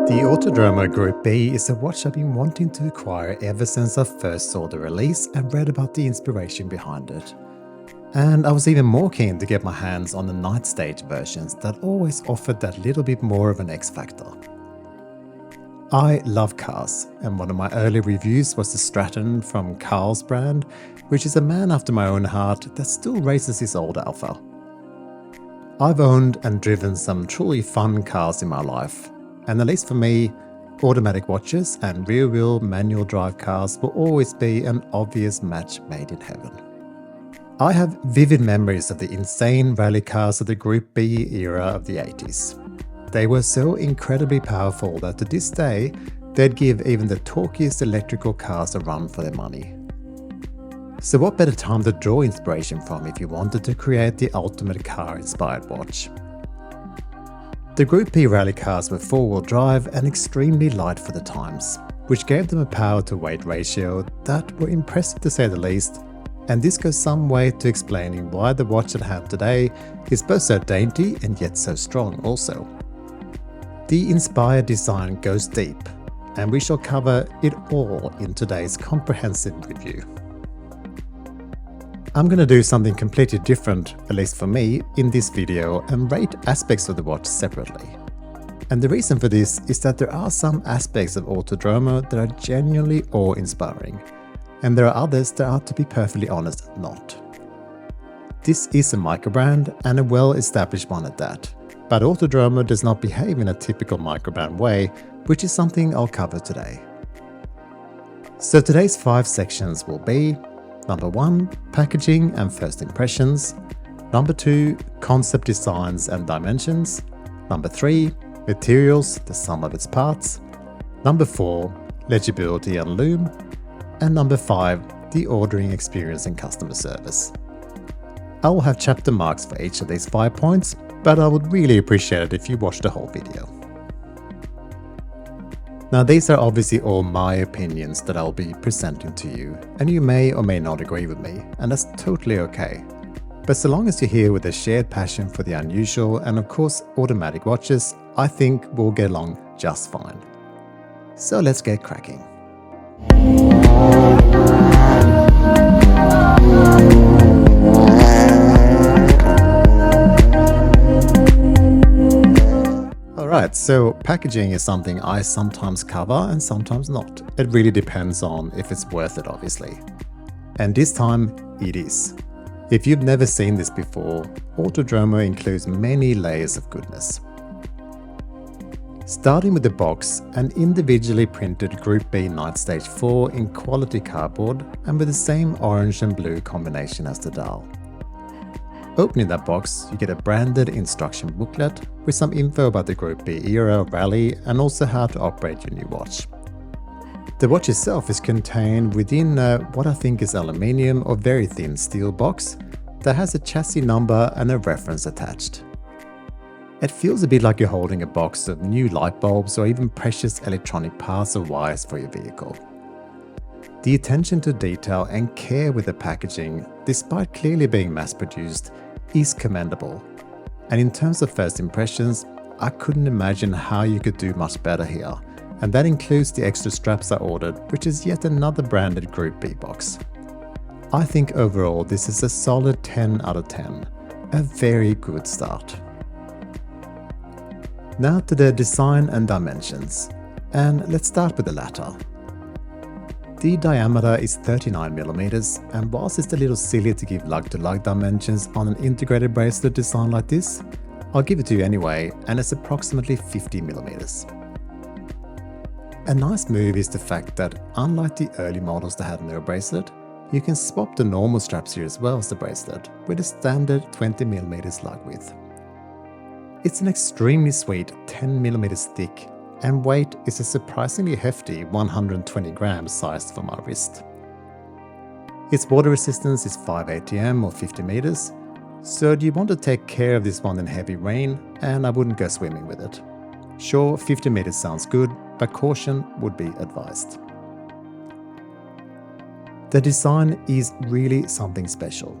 The Autodromo Group B is a watch I've been wanting to acquire ever since I first saw the release and read about the inspiration behind it. And I was even more keen to get my hands on the Nighstage versions that always offered that little bit more of an X factor. I love cars, and one of my early reviews was the Stratton from Carl's brand, which is a man after my own heart that still races his old Alpha. I've owned and driven some truly fun cars in my life, and at least for me, automatic watches and rear-wheel manual drive cars will always be an obvious match made in heaven. I have vivid memories of the insane rally cars of the Group B era of the 80s. They were so incredibly powerful that to this day, they'd give even the torquiest electrical cars a run for their money. So what better time to draw inspiration from if you wanted to create the ultimate car-inspired watch? The Group B rally cars were four-wheel drive and extremely light for the times, which gave them a power-to-weight ratio that were impressive to say the least, and this goes some way to explaining why the watch at hand today is both so dainty and yet so strong also. The inspired design goes deep, and we shall cover it all in today's comprehensive review. I'm going to do something completely different, at least for me, in this video and rate aspects of the watch separately. And the reason for this is that there are some aspects of Autodromo that are genuinely awe-inspiring, and there are others that are, to be perfectly honest, not. This is a microbrand, and a well-established one at that, but Autodromo does not behave in a typical microbrand way, which is something I'll cover today. So today's 5 sections will be: Number 1, packaging and first impressions. Number 2, concept designs and dimensions. Number 3, materials, the sum of its parts. Number 4, legibility and lume. And number 5, the ordering experience and customer service. I will have chapter marks for each of these 5 points, but I would really appreciate it if you watch the whole video. Now, these are obviously all my opinions that I'll be presenting to you, and you may or may not agree with me, and that's totally okay. But so long as you're here with a shared passion for the unusual and of course automatic watches, I think we'll get along just fine. So let's get cracking. Alright, so packaging is something I sometimes cover and sometimes not. It really depends on if it's worth it, obviously. And this time, it is. If you've never seen this before, Autodromo includes many layers of goodness. Starting with the box, an individually printed Group B Nighstage IV in quality cardboard and with the same orange and blue combination as the dial. Opening that box, you get a branded instruction booklet with some info about the Group B era rally and also how to operate your new watch. The watch itself is contained within what I think is aluminium or very thin steel box that has a chassis number and a reference attached. It feels a bit like you're holding a box of new light bulbs or even precious electronic parts or wires for your vehicle. The attention to detail and care with the packaging, despite clearly being mass-produced, is commendable. And in terms of first impressions, I couldn't imagine how you could do much better here, and that includes the extra straps I ordered, which is yet another branded Group B box. I think overall this is a solid 10 out of 10, a very good start. Now to the design and dimensions, and let's start with the latter. The diameter is 39mm, and whilst it's a little silly to give lug-to-lug dimensions on an integrated bracelet design like this, I'll give it to you anyway, and it's approximately 50mm. A nice move is the fact that, unlike the early models that had no bracelet, you can swap the normal straps here as well as the bracelet, with a standard 20mm lug width. It's an extremely sweet 10mm thick, and weight is a surprisingly hefty 120 grams sized for my wrist. Its water resistance is 5 ATM or 50 meters, so you want to take care of this one in heavy rain, and I wouldn't go swimming with it. Sure, 50 meters sounds good, but caution would be advised. The design is really something special.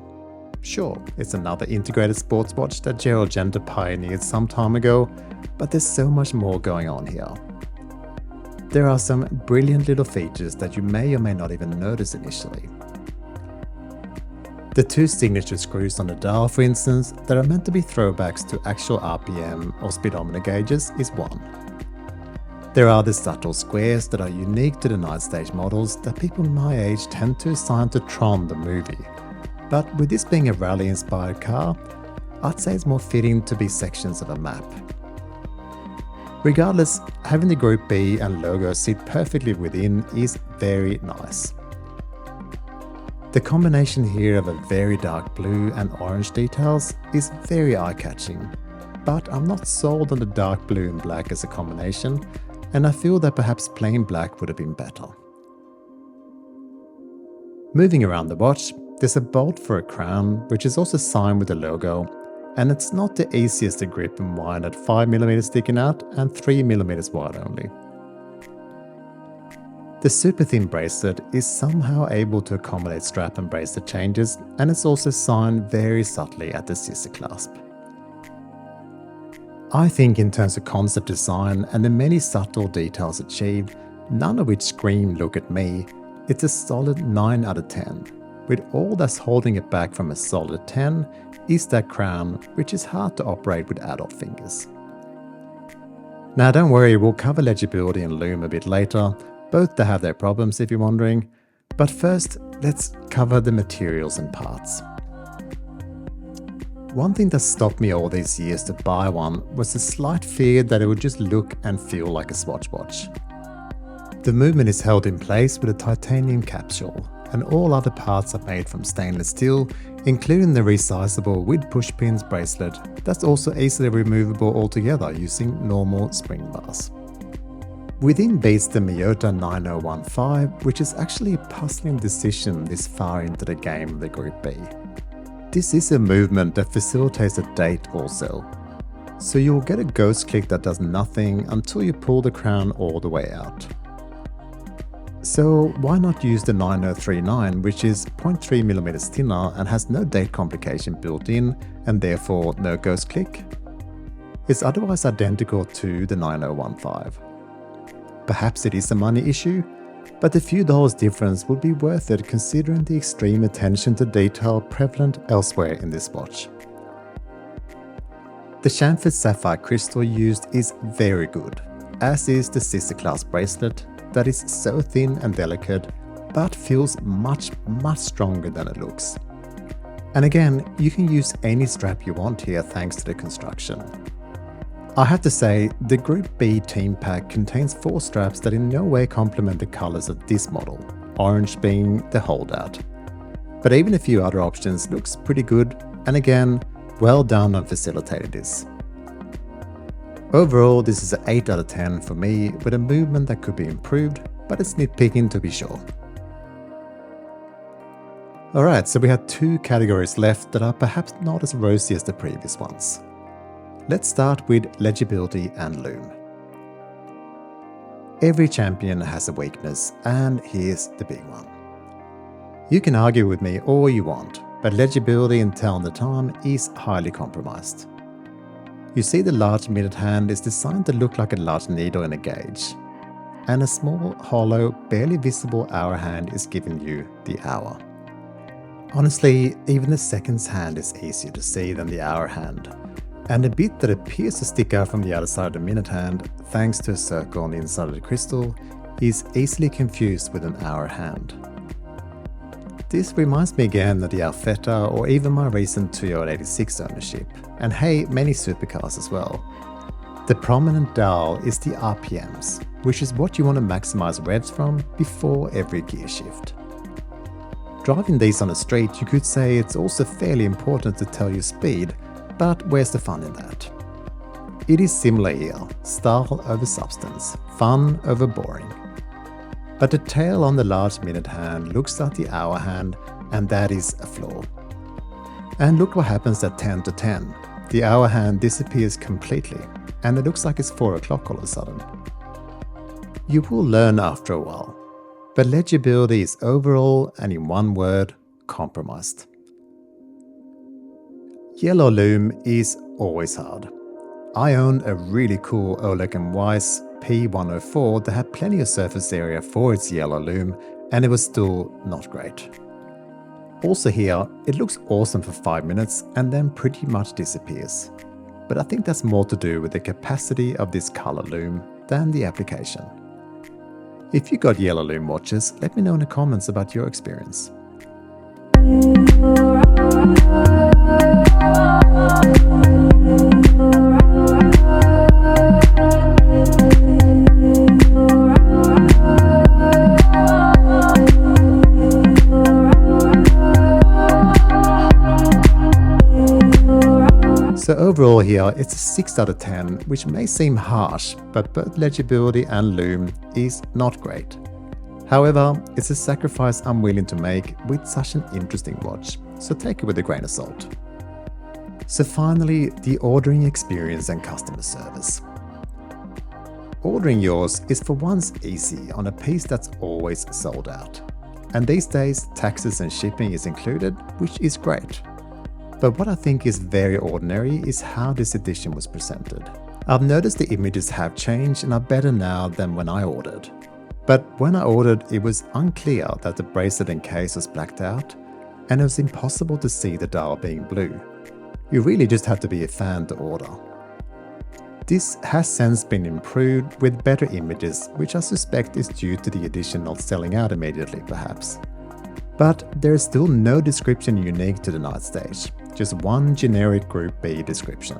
Sure, it's another integrated sports watch that Gerald Genter pioneered some time ago, but there's so much more going on here. There are some brilliant little features that you may or may not even notice initially. The two signature screws on the dial, for instance, that are meant to be throwbacks to actual RPM or speedometer gauges is one. There are the subtle squares that are unique to the Nighstage models that people my age tend to assign to Tron the movie. But with this being a rally-inspired car, I'd say it's more fitting to be sections of a map. Regardless, having the Group B and logo sit perfectly within is very nice. The combination here of a very dark blue and orange details is very eye-catching, but I'm not sold on the dark blue and black as a combination, and I feel that perhaps plain black would have been better. Moving around the watch, there's a bolt for a crown, which is also signed with the logo, and it's not the easiest to grip and wind at 5mm sticking out and 3mm wide only. The super thin bracelet is somehow able to accommodate strap and bracelet changes, and it's also signed very subtly at the scissor clasp. I think in terms of concept design and the many subtle details achieved, none of which scream "look at me," it's a solid 9 out of 10. With all that's holding it back from a solid 10 is that crown, which is hard to operate with adult fingers. Now don't worry, we'll cover legibility and lume a bit later, both to have their problems if you're wondering, but first let's cover the materials and parts. One thing that stopped me all these years to buy one was the slight fear that it would just look and feel like a Swatch watch. The movement is held in place with a titanium capsule, and all other parts are made from stainless steel, including the resizable with pushpins bracelet that's also easily removable altogether using normal spring bars. Within beats the Miyota 9015, which is actually a puzzling decision this far into the game of the Group B. This is a movement that facilitates a date also, so you'll get a ghost click that does nothing until you pull the crown all the way out. So why not use the 9039, which is 0.3mm thinner and has no date complication built in and therefore no ghost click? It's otherwise identical to the 9015. Perhaps it is a money issue, but the few dollars difference would be worth it considering the extreme attention to detail prevalent elsewhere in this watch. The chamfered sapphire crystal used is very good, as is the scissor clasp bracelet that is so thin and delicate, but feels much stronger than it looks. And again, you can use any strap you want here thanks to the construction. I have to say, the Group B team pack contains 4 straps that in no way complement the colors of this model, orange being the holdout. But even a few other options looks pretty good, and again, well done on facilitating this. Overall, this is an 8 out of 10 for me, with a movement that could be improved, but it's nitpicking to be sure. Alright, so we have 2 categories left that are perhaps not as rosy as the previous ones. Let's start with legibility and lume. Every champion has a weakness, and here's the big one. You can argue with me all you want, but legibility in telling the time is highly compromised. You see, the large minute hand is designed to look like a large needle in a gauge, and a small, hollow, barely visible hour hand is giving you the hour. Honestly, even the seconds hand is easier to see than the hour hand, and the bit that appears to stick out from the other side of the minute hand, thanks to a circle on the inside of the crystal, is easily confused with an hour hand. This reminds me again of the Alfetta or even my recent Toyota 86 ownership, and hey, many supercars as well. The prominent dial is the RPMs, which is what you want to maximize revs from before every gear shift. Driving these on the street, you could say it's also fairly important to tell your speed, but where's the fun in that? It is similar here, style over substance, fun over boring. But the tail on the large minute hand looks like the hour hand, and that is a flaw. And look what happens at 10 to 10. The hour hand disappears completely, and it looks like it's 4 o'clock all of a sudden. You will learn after a while, but legibility is overall, and in one word, compromised. Yellow lume is always hard. I own a really cool Oleg & Weiss P104 that had plenty of surface area for its yellow lume, and it was still not great. Also here, it looks awesome for 5 minutes and then pretty much disappears. But I think that's more to do with the capacity of this color lume than the application. If you got yellow lume watches, let me know in the comments about your experience. So overall here, it's a 6 out of 10, which may seem harsh, but both legibility and lume is not great. However, it's a sacrifice I'm willing to make with such an interesting watch, so take it with a grain of salt. So finally, the ordering experience and customer service. Ordering yours is for once easy on a piece that's always sold out. And these days, taxes and shipping is included, which is great. But what I think is very ordinary is how this edition was presented. I've noticed the images have changed and are better now than when I ordered. But when I ordered, it was unclear that the bracelet and case was blacked out, and it was impossible to see the dial being blue. You really just have to be a fan to order. This has since been improved with better images, which I suspect is due to the edition not selling out immediately perhaps. But there is still no description unique to the Nighstage, just one generic Group B description.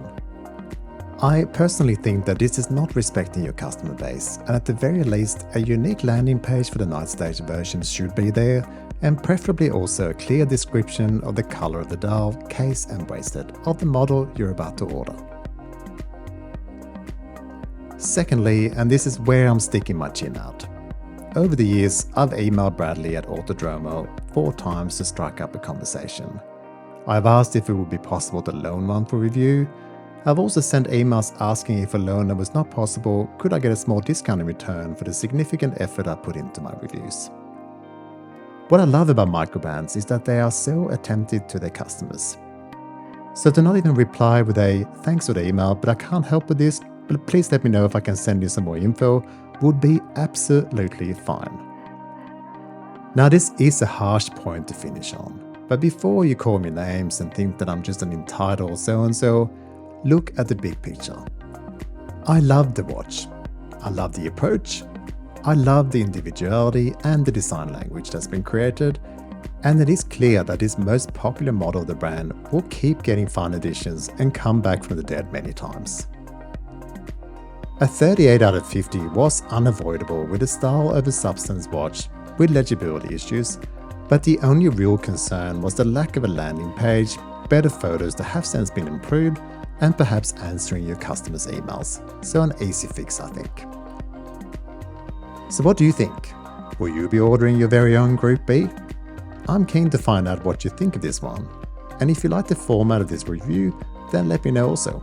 I personally think that this is not respecting your customer base, and at the very least a unique landing page for the Nighstage version should be there, and preferably also a clear description of the color of the dial, case and bracelet of the model you're about to order. Secondly, and this is where I'm sticking my chin out. Over the years, I've emailed Bradley at Autodromo 4 times to strike up a conversation. I've asked if it would be possible to loan one for review. I've also sent emails asking if a loan was not possible, could I get a small discount in return for the significant effort I put into my reviews. What I love about microbrands is that they are so attentive to their customers. So to not even reply with a "thanks for the email, but I can't help with this, but please let me know if I can send you some more info," would be absolutely fine. Now this is a harsh point to finish on, but before you call me names and think that I'm just an entitled so-and-so, look at the big picture. I love the watch. I love the approach. I love the individuality and the design language that's been created, and it is clear that this most popular model of the brand will keep getting fun editions and come back from the dead many times. A 38 out of 50 was unavoidable with a style over substance watch with legibility issues, but the only real concern was the lack of a landing page, better photos that have since been improved, and perhaps answering your customers' emails. So an easy fix, I think. So what do you think? Will you be ordering your very own Group B? I'm keen to find out what you think of this one. And if you like the format of this review, then let me know also.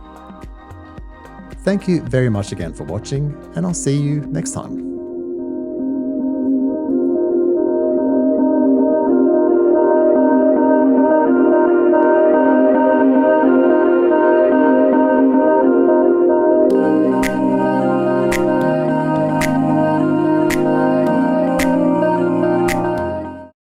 Thank you very much again for watching, and I'll see you next time.